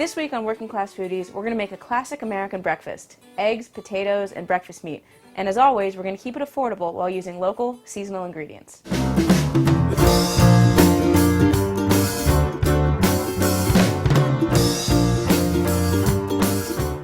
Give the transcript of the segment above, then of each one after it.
This week on Working Class Foodies, we're going to make a classic American breakfast: eggs, potatoes, and breakfast meat. And as always, we're going to keep it affordable while using local, seasonal ingredients.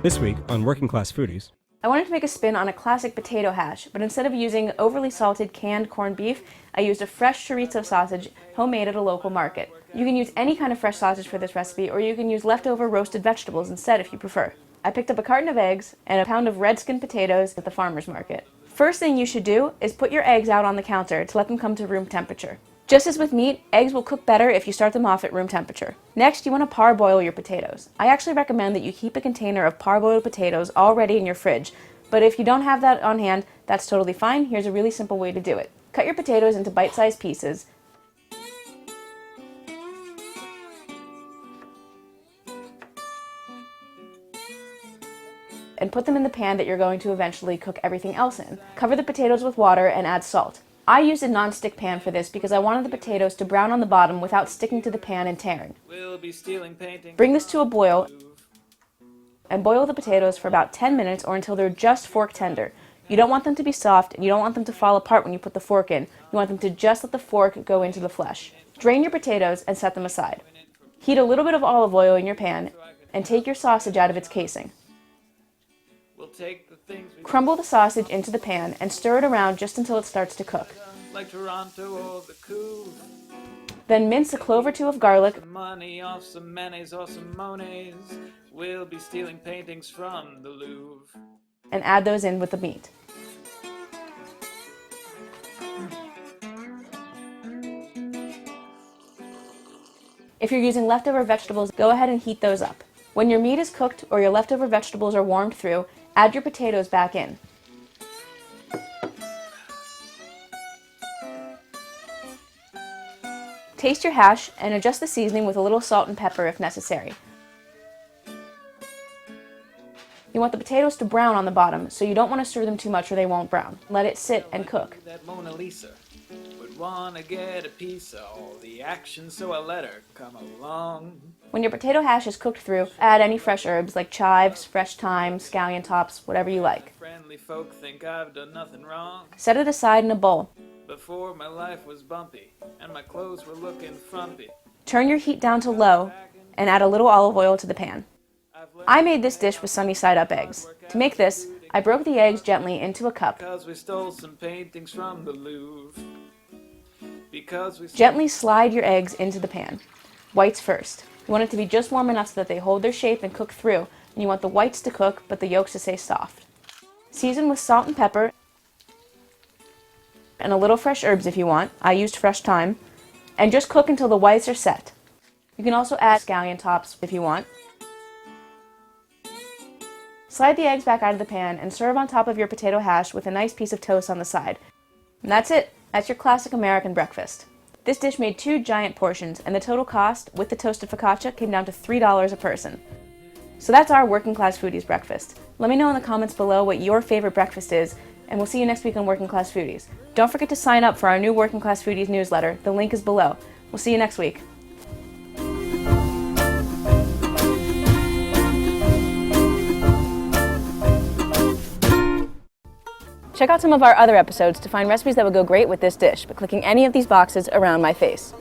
This week on Working Class Foodies, I wanted to make a spin on a classic potato hash, but instead of using overly salted canned corned beef, I used a fresh chorizo sausage homemade at a local market. You can use any kind of fresh sausage for this recipe, or you can use leftover roasted vegetables instead if you prefer. I picked up a carton of eggs and a pound of red skin potatoes at the farmer's market. First thing you should do is put your eggs out on the counter to let them come to room temperature. Just as with meat, eggs will cook better if you start them off at room temperature. Next, you want to parboil your potatoes. I actually recommend that you keep a container of parboiled potatoes already in your fridge, but if you don't have that on hand, that's totally fine. Here's a really simple way to do it. Cut your potatoes into bite-sized pieces. And put them in the pan that you're going to eventually cook everything else in. Cover the potatoes with water and add salt. I used a non-stick pan for this because I wanted the potatoes to brown on the bottom without sticking to the pan and tearing. Bring this to a boil and boil the potatoes for about 10 minutes or until they're just fork tender. You don't want them to be soft and you don't want them to fall apart when you put the fork in. You want them to just let the fork go into the flesh. Drain your potatoes and set them aside. Heat a little bit of olive oil in your pan and take your sausage out of its casing. Crumble the sausage into the pan and stir it around just until it starts to cook. Then mince a clove or two of garlic and add those in with the meat. If you're using leftover vegetables, go ahead and heat those up. When your meat is cooked or your leftover vegetables are warmed through, add your potatoes back in. Taste your hash and adjust the seasoning with a little salt and pepper if necessary. You want the potatoes to brown on the bottom, so you don't want to stir them too much or they won't brown. Let it sit and cook. That Mona Lisa would want to get a piece of all the action, so I let her come along. When your potato hash is cooked through, add any fresh herbs like chives, fresh thyme, scallion tops, whatever you like. Friendly folk think I've done nothing wrong. Set it aside in a bowl. Before my life was bumpy and my clothes were looking frumpy. Turn your heat down to low and add a little olive oil to the pan. I made this dish with sunny side up eggs. To make this, I broke the eggs gently into a cup. Because we stole some paintings from the Louvre. Gently slide your eggs into the pan. Whites first. You want it to be just warm enough so that they hold their shape and cook through, and you want the whites to cook but the yolks to stay soft. Season with salt and pepper and a little fresh herbs if you want. I used fresh thyme. And just cook until the whites are set. You can also add scallion tops if you want. Slide the eggs back out of the pan and serve on top of your potato hash with a nice piece of toast on the side. And that's it. That's your classic American breakfast. This dish made 2 giant portions, and the total cost, with the toasted focaccia, came down to $3 a person. So that's our Working Class Foodies breakfast. Let me know in the comments below what your favorite breakfast is, and we'll see you next week on Working Class Foodies. Don't forget to sign up for our new Working Class Foodies newsletter. The link is below. We'll see you next week. Check out some of our other episodes to find recipes that would go great with this dish by clicking any of these boxes around my face.